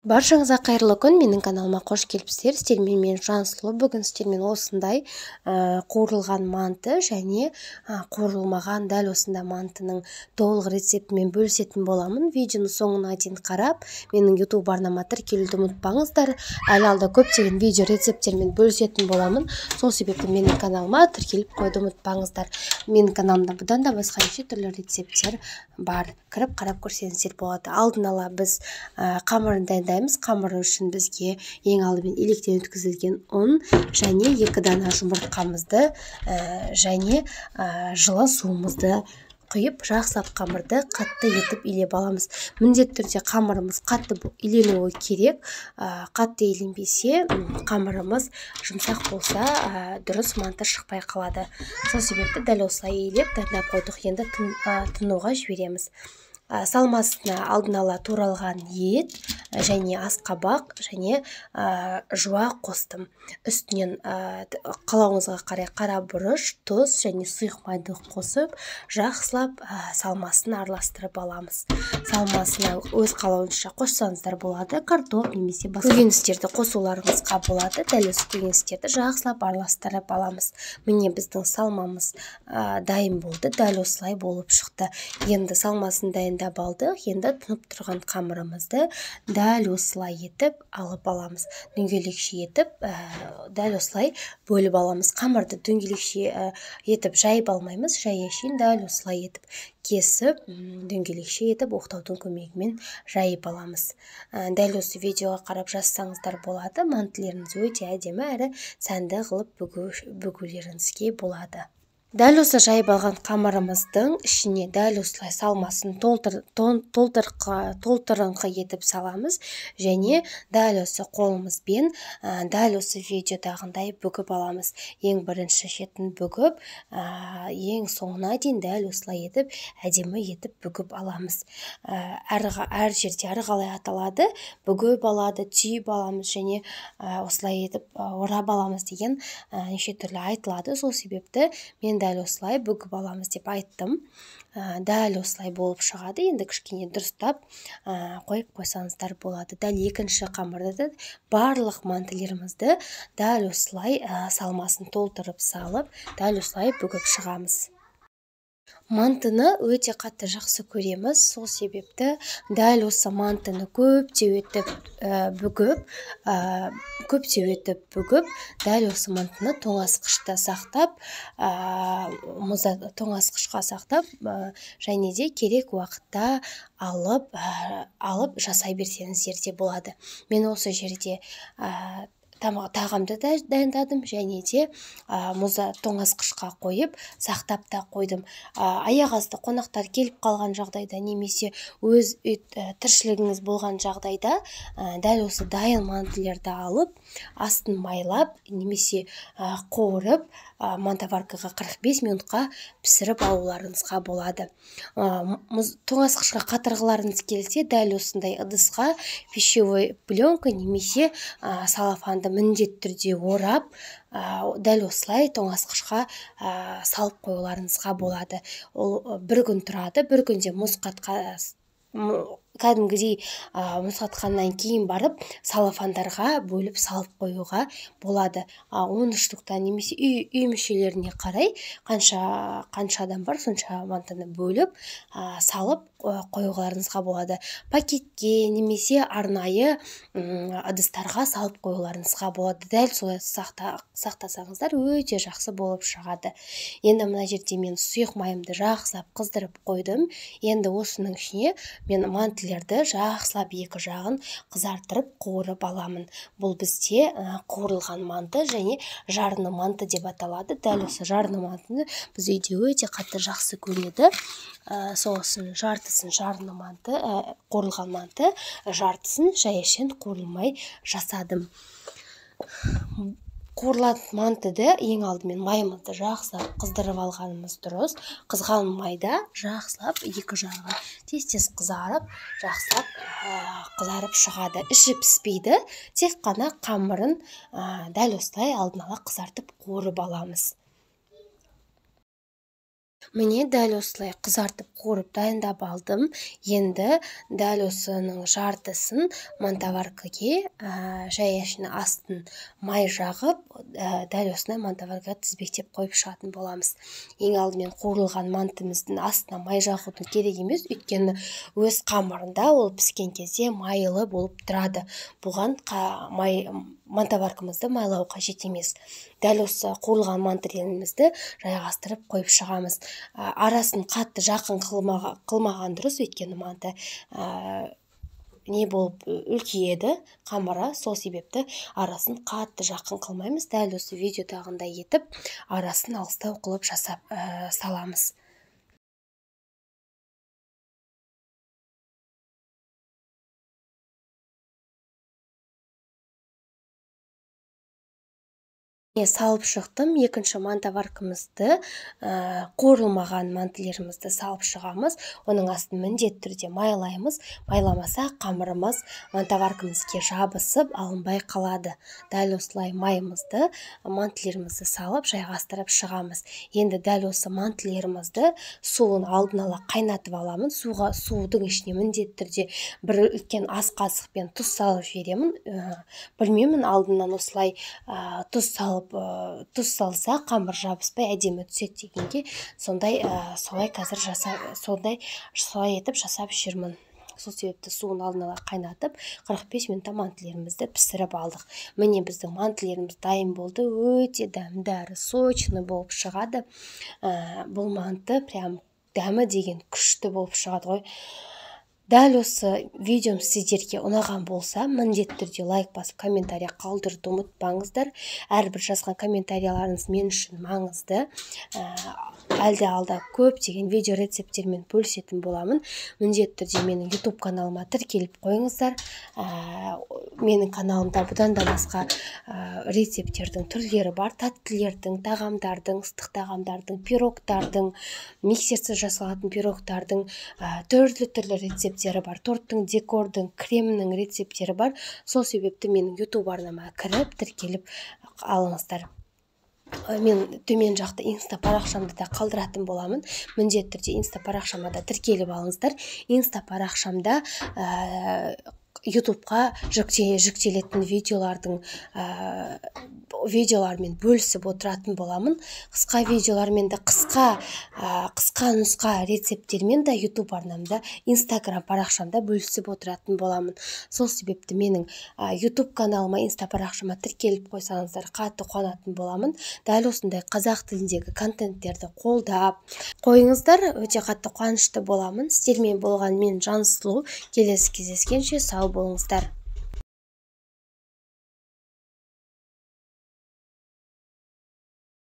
Баршаңызға қайырлы күн, менің каналыма қош келіпсіздер. Сіздермен мен Жансұлу. Бүгін сіздермен осындай қуырылған манты және қуырылмаған дәл осындай мантының толық рецептімен бөлісетін боламын. Видеоны соңына дейін қарап, менің YouTube арнама тіркелуді ұмытпаңыздар. Әлі алда көптеген видео рецепттермен бөлісетін боламын. Сол себепті менің каналыма тіркеліп қойды ұмытпаңыздар. Менің каналымда бұдан да басқа неше түрлі рецепттер бар. Кіріп қарап көрсеңіздер болады. Алдын ала біз қамырын дайындаймыз. Қамыр үшін бізге ең алдымен електен өткізілген ұн және 2 дана жұмыртқамызды және жылы суымызды құйып, жақсылап қамырды қатты етіп илеп аламыз. Міндетті түрде қамырымыз қатты иленуі керек. Қатты иленбесе, қамырымыз жұмсақ болса, дұрыс манты шықпай қалады. Сол себепті дәл осылай илеп дайындап қойдық. Енді тынуға жібереміз. Салмасына алдын ала туралған ет және асқабақ және жуа қостым. Үстінен қалауыңызға қарай қара бұрыш, тұз және сұйық майды қосып, жақсылап салмасын араластырып аламыз. Салмасына өз қалауынша қоссаңыздар болады, картоп немесе басқа көкөністерді қосуларыңызға болады. Дәл осы көкөністерді жақсылап араластырып аламыз. Міне біздің салмамыз дайын болды, дәл осылай болып шықты. Енді салмасын дайындап алдық. Енді тұнып тұрған қамырымызды дәл осылай етіп алып аламыз. Дөңгелекше етіп, дәл осылай бөліп аламыз. Қамырды дөңгелекше етіп жайып алмаймыз, жайышын дәл осылай етіп кесіп, дөңгелекше етіп, оқтаудың көмегімен жайып аламыз. Дәл осы видеоға қарап жазсаңыздар болады. Мантылеріңіз өте әдемі әрі сәнді қылып бүгулеріңізге болады. Дәл осы жайып алған қамырымыздың ішіне дәл осылай салмасын толтырыңқы етіп саламыз және дәл осы қолымызбен дәл осы видеодағындай бүгіп аламыз. Ең бірінші шетін бүгіп, ең соңына дейін дәл осылай етіп, әдемі етіп бүгіп аламыз. Әр жерде әрі қалай аталады, бүгіп алады, түйіп аламыз және осылай етіп орап аламыз деген неше түрлі айтылады. Сол себепті мен дәл осылай бүгіп аламыз деп айттым. Дәл осылай болып шығады. Енді кішкене дұрыстап қойып қойсаңыздар болады. Дәл екінші қамырды барлық мантылерімізді дәл осылай салмасын толтырып салып, дәл осылай бүгіп шығамыз. Мантыны өте қатты жақсы көреміз. Сол себепті дәл осы мантыны көптеу етіп бүгіп, дәл осы мантыны тоңазытқышта сақтап, тоңазытқышқа сақтап, және де керек уақытта алып жасай берсеңіздер де болады. Мен осы жерде тағамды дайындадым және де тоңазытқышқа қойып сақтап та қойдым. Аяқ асты қонақтар келіп қалған жағдайда немесе өз тіршілігіңіз болған жағдайда дәл осы дайын мантылерді алып, астын майлап немесе қуырып, мантаваркаға 45 минутқа пісіріп алуларыңызға болады. Тоңазытқышқа қатырғыларыңыз келсе, дәл осындай ыдысқа пищевой пленка немесе салафанды міндетті түрде орап, дәл осылай тоңазытқышқа салып қоюларыңызға болады. Ол бір күн тұрады, бір күнде мұз кәдімгідей мұз қатқаннан кейін барып салафандарға бөліп салып қоюға болады. 13 штуктан немесе үй мүшелеріне қарай қанша адам бар, сонша мантыны бөліп салып қоюларыңызға болады. Пакетке немесе арнайы ыдыстарға салып қоюларыңызға болады. Дәл солай сақтасаңыздар өте жақсы болып шығады. Енді мына жерде мен сұйық майымды жақсылап қыздырып қойдым. Енді осының ішіне мен мантылерді жақсылап екі жағын қызартырып қуырып аламын. Бұл бізде қуырылған манты және жарны манты деп аталады. Дәл осы жарны мантыны біз үйде өте қатты жақсы көреді. Сосын жартысын жарны манты, қуырылған манты, жартысын жайышын қуырылмай жасадым. Қуырылған мантыды ең алдымен майымызды жақсылап қыздырып алғанымыз дұрыс. Қызған майда жақсылап екі жағы тез қызарып, жақсылап қызарып шығады. Іші піспейді, тек қана қамырын дәл осылай алдын ала қызартып қуырып аламыз. Міне дәл осылай қызартып қуырып дайындап алдым. Енді дәл осының жартысын мантоваркаге жәяшінің астын май жағып, дәл осындай мантоваркаға тізбектеп қойып шығатын боламыз. Ең алдымен қуырылған мантымыздың астына май жағудың керек емес, өйткені өз қамырында ол піскен кезде майлы болып тұрады. Бұған мантоваркамызды майлау қажет емес. Дәл осы қуырылған мантылерімізді жайғастырып қойып шығамыз. Арасын қатты жақын қылмаған дұрыс, өйткені манты не болып үлкейеді қамыры, сол себепті арасын қатты жақын қылмаймыз. Дәл осы видеодағындай етіп арасын алыстау қылып жасап саламыз. Салып шықтым. Екінші мантоваркамызды, қуырылмаған мантылерімізді салып шығамыз. Оның астын міндетті түрде майлаймыз. Майламаса қамырымыз мантоваркамызге жабысып алынбай қалады. Дәл осылай майымызды, мантылерімізді салып жайғастырып шығамыз. Енді дәл осы мантылерімізді суын алдын ала қайнатып аламын. Судың ішіне міндетті түрде бір үлкен ас қасықпен тұз салып жіберемін. Білмеймін, алдынан осылай тұз салса қамыр жабыспай әдемі түседі дегенге, солай қазір солай етіп жасап жүрмін. Сол себепті суын алдын ала қайнатып 45 минутта мантылерімізді пісіріп алдық. Міне біздің мантылеріміз дайын болды. Өте дәмді, сочный болып шығады. Бұл манты прям дәмі деген күшті болып шығады ғой. Дәл осы видеом сіздерге ұнаған болса, міндетті түрде лайк басып, комментария қалдыруды ұмытпаңыздар. Әрбір жазған комментарияларыңыз мен үшін маңызды. Әлде алда көптеген видео рецепттермен бөлісетін боламын. Міндетті түрде менің YouTube каналыма тіркеліп қойыңыздар. Менің каналымда бұдан да басқа рецепттердің түрлері бар. Тәттілердің, тағамдардың, ыстық тағамдардың, пирогтардың, миксерсіз жасалатын пирогтардың түрлі рецепттері бар. Торттың, декордың, кремнің рецепттері бар. Сол себепті менің YouTube арнама кіріп, тіркеліп алыңыздар. Мен төмен жақта инста парақшамды да қалдыратын боламын. Міндетті түрде инста парақшама да тіркеліп алыңыздар. Инста парақшамда YouTube'қа жүктелетін видеолармен бөлісіп отыратын боламын. Қысқа видеолармен де қысқа нұсқа рецепттермен де YouTube арнамда, Instagram парақшамда бөлісіп отыратын боламын. Сол себепті менің YouTube каналыма, Insta парақшама тіркеліп қойсаңыздар, қатты қуанатын боламын. Дәл осындай қазақ тіліндегі контенттерді қолдап қойыңыздар. Өте қатты қуанышты боламын. Сіздермен болған мен Жансұлу. Келесі кездескенше сау болыңыздар.